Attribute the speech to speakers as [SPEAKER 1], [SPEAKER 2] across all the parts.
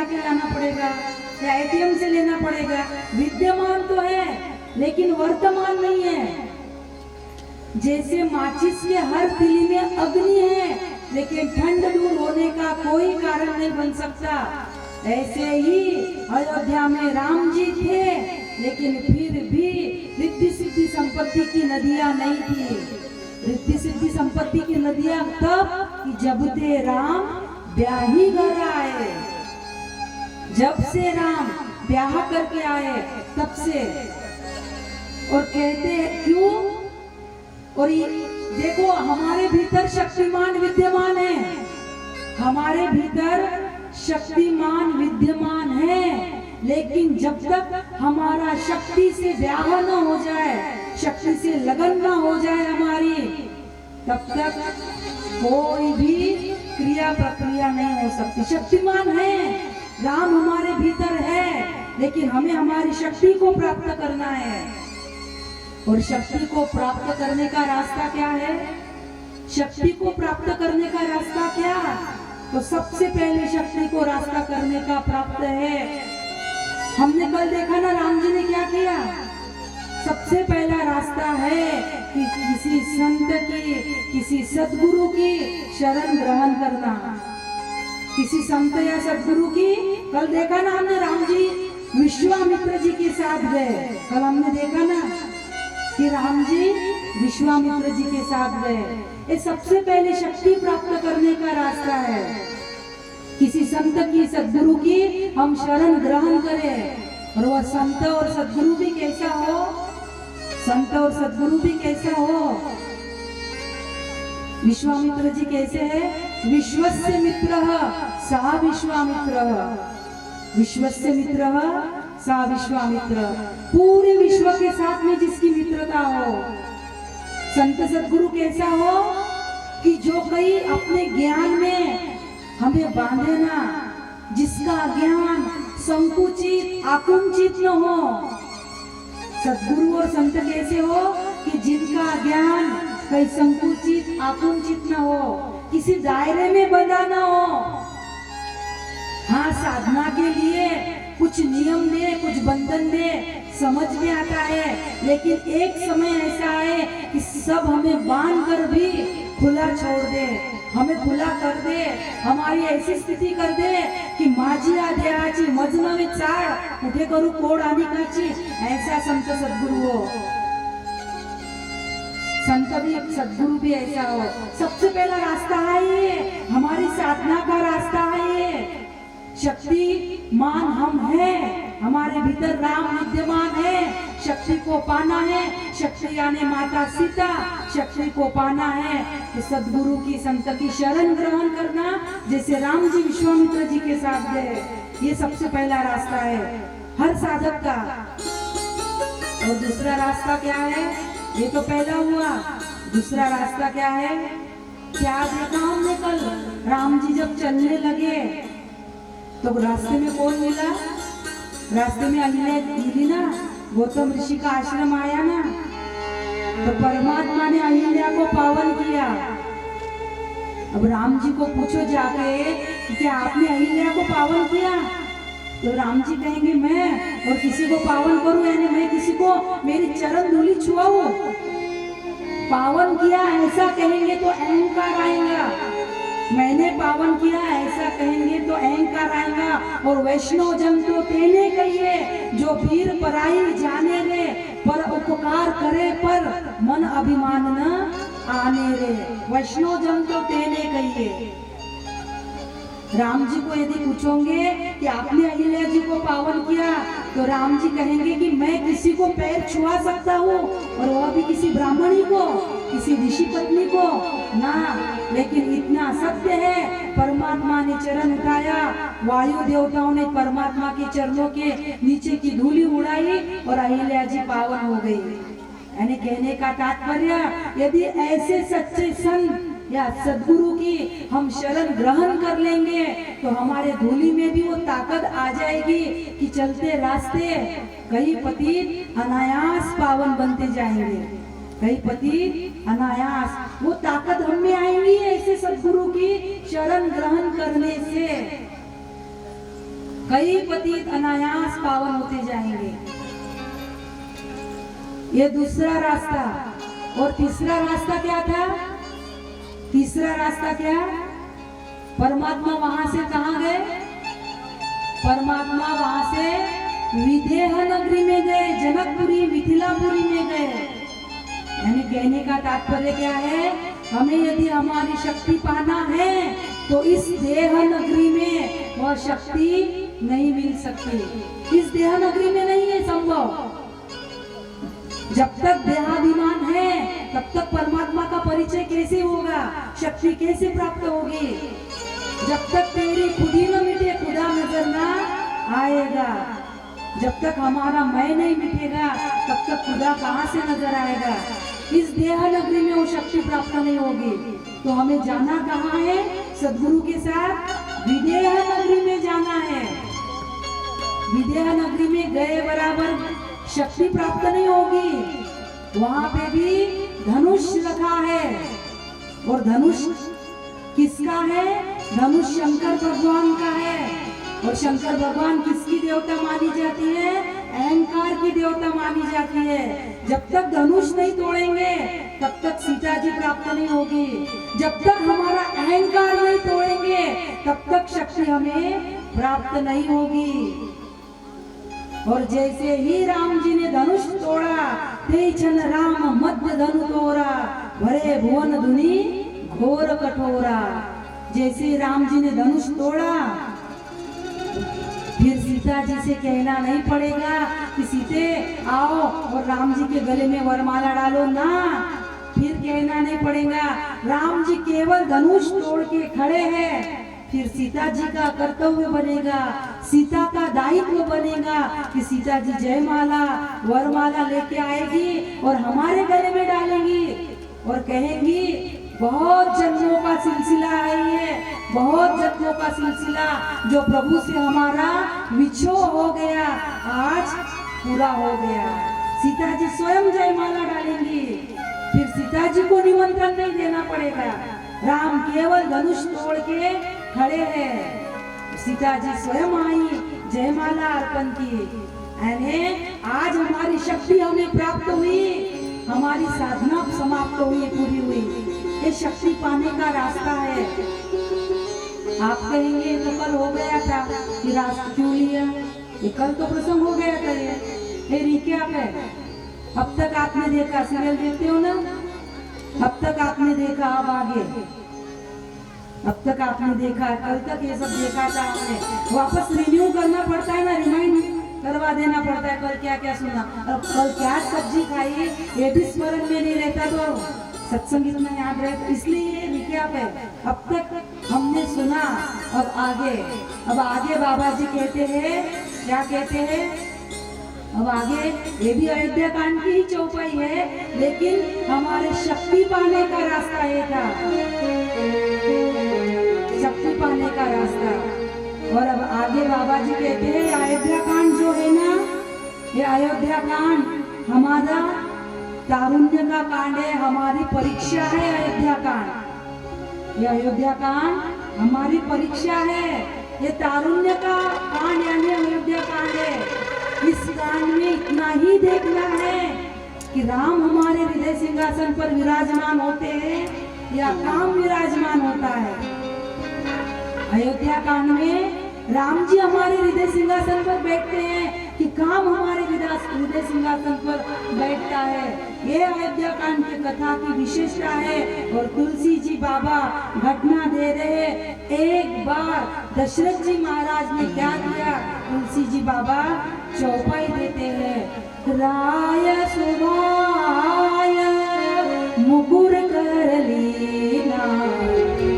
[SPEAKER 1] जाके लाना पड़ेगा या एटीएम से लेना पड़ेगा। विद्यमान तो है लेकिन वर्तमान नहीं है। जैसे माचिस के हर तिली में अग्नि है लेकिन ठंड दूर होने का कोई कारण नहीं बन सकता, ऐसे ही अयोध्या में राम जी थे लेकिन फिर भी रिद्धि सिद्धि संपत्ति की नदियां नहीं थी। रिद्धि सिद्धि संपत्ति की नदियां तब कि जब से राम ब्याही घर आए, जब से राम ब्याह करके आए तब से। और कहते हैं क्यों? और देखो हमारे भीतर शक्तिमान विद्यमान है, हमारे भीतर शक्तिमान विद्यमान है, लेकिन जब तक हमारा शक्ति से ब्याह न हो जाए, शक्ति से लगन न हो जाए हमारी, तब तक कोई भी क्रिया प्रक्रिया नहीं हो सकती। शक्तिमान है, राम हमारे भीतर है, लेकिन हमें हमारी शक्ति को प्राप्त करना है। और शक्ति को प्राप्त करने का रास्ता क्या है? शक्ति को प्राप्त करने का रास्ता क्या? तो सबसे पहले शक्ति को रास्ता करने का प्राप्त है। हमने कल देखा ना राम जी ने क्या किया। सबसे पहला रास्ता है कि किसी संत की, किसी सद्गुरु की शरण ग्रहण करना। किसी संत या सद्गुरु की, कल देखा ना हमने राम जी विश्वामित्र जी के साथ गए। कल हमने देखा ना कि राम जी विश्वामित्र जी के साथ गए। ये सबसे पहले शक्ति प्राप्त करने का रास्ता है। किसी संत की, सद्गुरु की हम शरण ग्रहण करें। और वह संत और सद्गुरु भी कैसा हो? संत और सद्गुरु भी कैसा हो? विश्वामित्र जी कैसे है? विश्वस्य मित्रः सः विश्वामित्रः, विश्वस्य मित्रः सः विश्वामित्र। पूरे विश्व के साथ में जिसकी मित्रता हो। संत सद्गुरु कैसा हो? कि जो कहीं अपने ज्ञान में हमें बांधे ना, जिसका ज्ञान संकुचित आकुंचित न हो। सद्गुरु और संत कैसे हो? कि जिनका ज्ञान कहीं संकुचित आकुंचित न हो, किसी दायरे में बंधा न हो। हाँ, साधना के लिए कुछ नियम दे, कुछ बंधन दे, समझ में आता है, लेकिन एक समय ऐसा है कि सब हमें बांध कर भी खुला छोड़ दे, हमें खुला कर दे, हमारी ऐसी स्थिति कर दे कि माझी आद्याची मजनवी चाळ कुठे करू कोड आणि काची। ऐसा संत सद्गुरु हो, संत भी सद्गुरु भी ऐसा हो। सबसे पहला रास्ता है ये, हमारी साधना का रास्ता है ये। शक्तिमान हम हैं, हमारे भीतर राम विद्यमान है। शक्ति को पाना है, शक्ति यानी माता सीता, शक्ति को पाना है कि सद्गुरु की, संत की शरण ग्रहण करना, जैसे राम जी विश्वामित्र जी के साथ गए। ये सबसे पहला रास्ता है हर साधक का। और दूसरा रास्ता क्या है? ये तो पहला हुआ। दूसरा रास्ता क्या है? क्या देखा हमने कल? राम जी जब चलने लगे तो रास्ते में कौन मिला? रास्ते में अहिल्या मिली ना, गौतम ऋषि का आश्रम आया ना, तो परमात्मा ने अहिल्या को पावन किया। अब राम जी को पूछो जाके कि क्या आपने अहिल्या को पावन किया? तो राम जी कहेंगे मैं और किसी को पावन करूं, यानी मैं किसी को मेरी चरण धूलि छुआऊं, पावन किया ऐसा कहेंगे तो अहंकार आएगा। मैंने पावन किया ऐसा कहेंगे तो अहंकार आएगा। और वैष्णव जन तो तेने कहिए जो पीर पराई जाने रे, पर उपकार करे पर मन अभिमान न आने रे। वैष्णव जन तो तेने कहिए। राम जी को यदि पूछोगे कि आपने अहिल्या जी को पावन किया, तो राम जी कहेंगे कि मैं किसी को पैर छुआ सकता हूँ, और वह भी किसी ब्राह्मणी को, किसी ऋषि पत्नी को ना। लेकिन इतना सत्य है, परमात्मा ने चरण उठाया, वायु देवताओं ने परमात्मा के चरणों के नीचे की धूली उड़ाई और अहिल्या जी पावन हो गई। यानी कहने का तात्पर्य, यदि ऐसे सच्चे संत या सद्गुरु की हम शरण ग्रहण कर लेंगे तो हमारे धूली में भी वो ताकत आ जाएगी कि चलते रास्ते कई पतित अनायास पावन बनते जाएंगे। कई पतित अनायास वो ताकत हम में आएंगी ऐसे सद्गुरु की शरण ग्रहण करने से। कई पतित अनायास पावन होते जाएंगे। ये दूसरा रास्ता। और तीसरा रास्ता क्या था? तीसरा रास्ता क्या? परमात्मा वहां से कहां गए? परमात्मा वहां से विदेह नगरी में गए, जनकपुरी मिथिलापुरी में गए। यानी कहने का तात्पर्य क्या है? हमें यदि हमारी शक्ति पाना है तो इस देह नगरी में वह शक्ति नहीं मिल सकती। इस देह नगरी में नहीं है संभव। जब तक देहाभिमान है तब तक परमात्मा का परिचय कैसे होगा? शक्ति कैसे प्राप्त होगी? जब तक तेरी खुदी न मिटे खुदा नजर ना आएगा। जब तक हमारा मैं नहीं मिटेगा तब तक खुदा कहाँ से नजर आएगा? इस देह नगरी में वो शक्ति प्राप्त नहीं होगी। तो हमें जाना कहाँ है? सद्गुरु के साथ विदेह नगरी में जाना है। विदेह नगरी में गए बराबर शक्ति प्राप्त नहीं होगी। वहां पे भी धनुष रखा है। और धनुष किसका है? धनुष शंकर भगवान का है। और शंकर भगवान किसकी देवता मानी जाती है? अहंकार की देवता मानी जाती है। जब तक धनुष नहीं तोड़ेंगे तब तक सीता जी प्राप्त नहीं होगी। जब तक हमारा अहंकार नहीं तोड़ेंगे तब तक शक्ति हमें प्राप्त नहीं होगी। और जैसे ही राम जी ने धनुष तोड़ा, ते छन राम मध्य धनु तोरा, भरे भुवन धुनी घोर कठोरा। जैसे राम जी ने धनुष तोड़ा, फिर सीता जी से कहना नहीं पड़ेगा कि सीते आओ और राम जी के गले में वरमाला डालो ना। फिर कहना नहीं पड़ेगा। राम जी केवल धनुष तोड़ के खड़े हैं। फिर सीता जी का कर्तव्य बनेगा, सीता का दायित्व बनेगा कि सीता जी जयमाला वरमाला लेके आएगी और हमारे गले में डालेंगी और कहेंगी बहुत जन्मों का सिलसिला है ये, बहुत जन्मों का सिलसिला जो प्रभु से हमारा विछोह हो गया आज पूरा हो गया। सीता जी स्वयं जयमाला डालेंगी। फिर सीता जी को निमंत्रण नहीं देना पड़ेगा। राम केवल धनुष तोड़ के खड़े हैं। सीता जी स्वयं आई, जयमाला अर्पण की। यानी आज हमारी शक्ति हमें प्राप्त हुई, हमारी साधना समाप्त हुई, पूरी हुई। ये शक्ति पाने का रास्ता है। आप कहेंगे तो कल हो गया था, ये रास्ता क्यों लिया? ये कल तो प्रसंग हो गया था। ये रिक्या है। अब तक आपने देखा, सीरियल देखते हो ना? अब तक आपने देखा, अब आगे अब तक आपने देखा, कल तक ये सब देखा था आपने। वापस रिन्यू करना पड़ता है ना, रिमाइंड करवा देना पड़ता है कल क्या क्या सुना, अब कल क्या सब्जी खाई, ये भी स्मरण में नहीं रहता तो सत्संग इतना याद रहता। इसलिए विज्ञाप है। अब तक हमने सुना, अब आगे बाबा जी कहते हैं, क्या कहते हैं? अब आगे ये भी अयोध्या कांड की ही चौपाई है, लेकिन हमारे शक्ति पाने का रास्ता ये था, शक्ति पाने का रास्ता। और अब आगे बाबा जी कहते हैं अयोध्या कांड जो है ना, ये अयोध्या कांड हमारा तारुण्य का कांड है, हमारी परीक्षा है। अयोध्या कांड, ये अयोध्या कांड हमारी परीक्षा है। ये तारुण्य का कांड यानी अयोध्या कांड है। इस कांड में इतना ही देखना है कि राम हमारे हृदय सिंहासन पर विराजमान होते हैं या काम विराजमान होता है। अयोध्या कांड में राम जी हमारे हृदय सिंहासन पर बैठते हैं कि काम हमारे हृदय सिंहासन पर बैठता है। ये अयोध्या कांड की कथा की विशेषता है। और तुलसी जी बाबा घटना दे रहे, एक बार दशरथ जी महाराज ने क्या किया, तुलसी जी बाबा चौपाई देते हैं। राय सुभाय मुकुर कर लीना,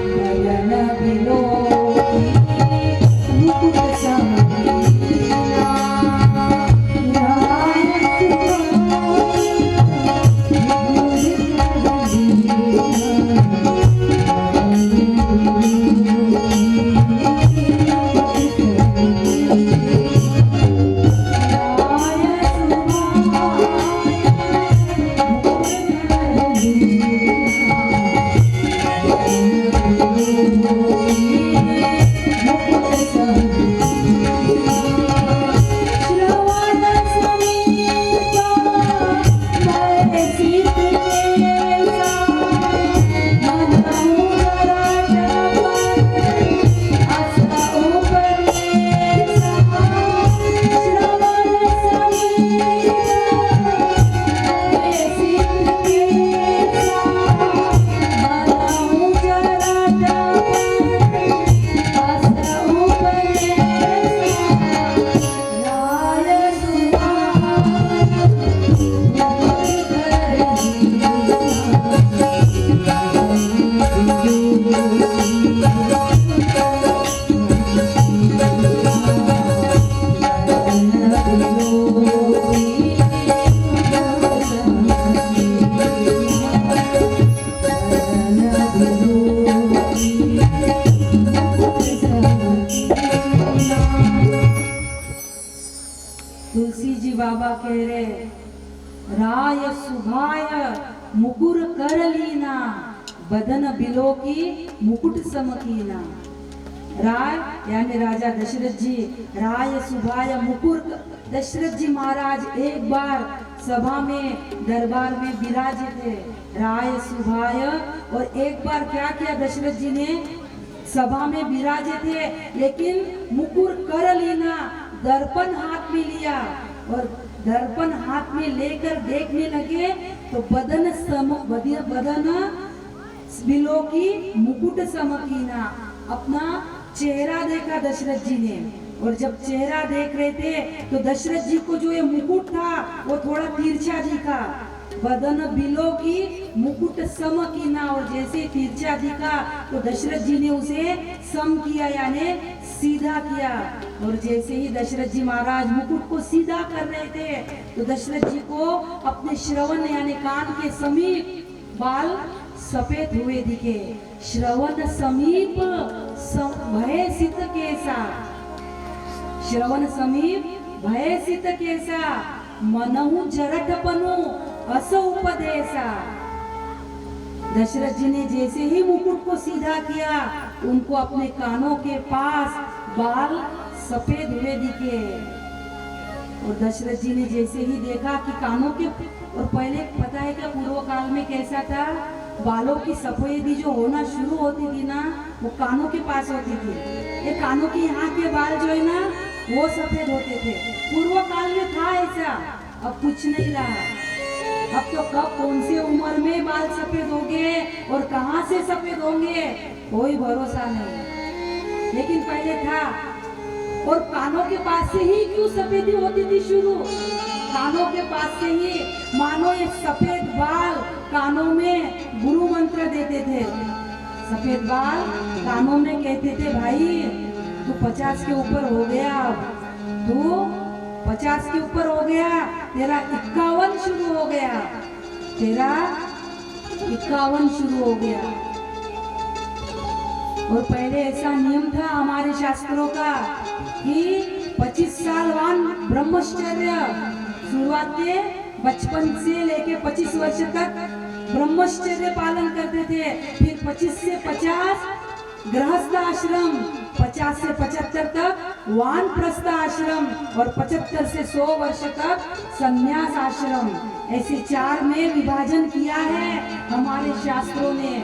[SPEAKER 1] बदन बिलोकी मुकुट समदीना। राय सुभाय तुलसी जी बाबा कह रहे, राय सुभाय मुकुर कर लीना, बदन बिलो की मुकुट समकीना। राय यानी राजा दशरथ जी, राय सुभाय मुकुर, दशरथ जी महाराज एक बार सभा में दरबार में विराजे थे, राय सुभाय, और एक बार क्या किया दशरथ जी ने, सभा में विराजे थे लेकिन मुकुर कर लीना, दर्पण हाथ में लिया और दर्पण हाथ में लेकर देखने लगे तो बदन बिलो की मुकुट समकीना, अपना चेहरा देखा दशरथ जी ने। और जब चेहरा देख रहे थे तो दशरथ जी को जो ये मुकुट था वो थोड़ा तिरछा दिखा, बदन बिलो की मुकुट समकीना, और जैसे तिरछा दिखा तो दशरथ जी ने उसे सम किया यानी सीधा किया। और जैसे ही दशरथ जी महाराज मुकुट को सीधा कर रहे थे तो दशरथ जी को अपने श्रवण यानी कान के समीप बाल सफेद हुए दिखे। श्रवण समीप भय सित केसा, श्रवण समीप भय सित केसा, मनहु जरठपनु अस उपदेशा। दशरथ जी ने जैसे ही मुकुट को सीधा किया उनको अपने कानों के पास बाल सफेद हुए दिखे। और दशरथ जी ने जैसे ही देखा कि कानों के, और पहले पता है क्या पूर्व काल में कैसा था, बालों की सफेदी जो होना शुरू होती थी ना वो कानों के पास होती थी, ये कानों के यहाँ के बाल जो है ना वो सफेद होते थे। पूर्व काल में था ऐसा, अब कुछ नहीं रहा। अब तो कब कौन सी उम्र में बाल सफेद होंगे और कहां से सफेद होंगे कोई भरोसा नहीं, लेकिन पहले था। और कानों के पास से ही क्यों सफेदी होती थी शुरू, कानों के पास से ही, मानो ये सफेद बाल कानों में गुरु मंत्र देते थे। सफेद बाल कानों में कहते थे भाई तू 50 के ऊपर हो गया, अब तू 50 के ऊपर हो गया, तेरा 51 शुरू हो गया, तेरा 51 शुरू हो गया। और पहले ऐसा नियम था हमारे शास्त्रों का कि 25 साल वान ब्रह्मचर्य, शुरुआत के बचपन से लेके 25 वर्ष तक ब्रह्मचर्य पालन करते थे। फिर 25 से 50 गृहस्थ आश्रम, 50 से 75 तक वानप्रस्थ आश्रम, और 75 से 100 वर्ष तक संन्यास आश्रम। ऐसे 4 में विभाजन किया है हमारे शास्त्रों ने।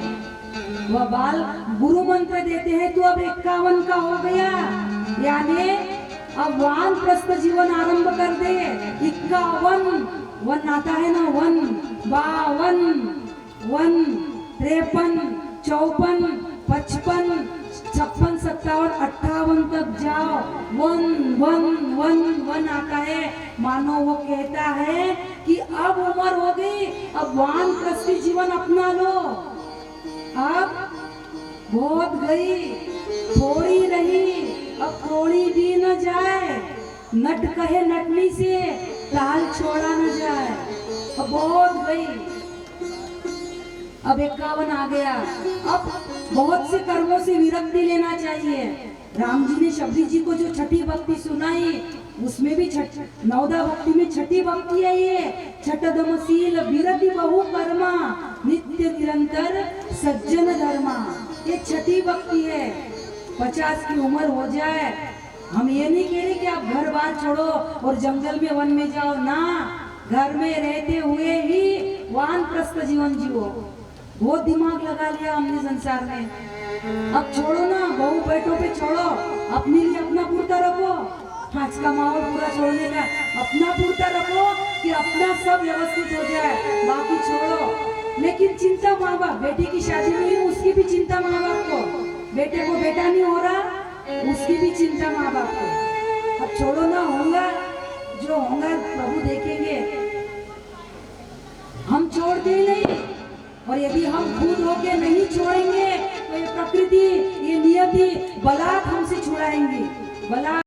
[SPEAKER 1] वह बाल गुरु मंत्र देते हैं तो अब 51 का हो गया, यानी अब वानप्रस्थ जीवन आरंभ कर दे। 51 वन आता है ना, 1 52 1 53 54 55 56 57 58 तक जाओ, 1 1 1 1 आता है। मानो वो कहता है कि अब उम्र हो गई, अब वानप्रस्थी जीवन अपना लो, अब बहुत गई, थोड़ी रही, अब थोड़ी भी न जाए, नट कहे नटनी से ताल छोड़ा न जाए, अब बहुत गई, अब 51 आ गया। अब बहुत से कर्मों से विरक्ति लेना चाहिए। राम जी ने शबरी जी को जो छठी भक्ति सुनाई उसमें भी 9दा भक्ति में छठी भक्ति है ये, छठदमशील विरति बहु कर्मा, नित्य निरंतर सज्जन धर्मा, ये छठी भक्ति है। 50 की उम्र हो जाए, हम ये नहीं कह रहे कि आप घर बार छोड़ो और जंगल में वन में जाओ ना, घर में रहते हुए ही वानप्रस्थ जीवन जियो। बहुत दिमाग लगा लिया हमने संसार में। अब छोड़ो ना, बहू बेटों पे छोड़ो, अपने लिए अपना पूर्ता रखो। आज का माहौल पूरा छोड़ने का, अपना पूर्ता रखो कि अपना सब व्यवस्थित हो जाए, बाकी छोड़ो। लेकिन चिंता माँ बाप, बेटी की शादी हुई उसकी भी चिंता माँ बाप को, बेटे को बेटा नहीं हो रहा उसकी भी चिंता माँ बाप को। अब छोड़ो ना, होगा जो होगा प्रभु देखेंगे, हम छोड़ दे नहीं। और यदि हम खुद होके नहीं छोड़ेंगे तो ये प्रकृति, ये नियति बलात् हमसे छुड़ाएंगी, बलात्।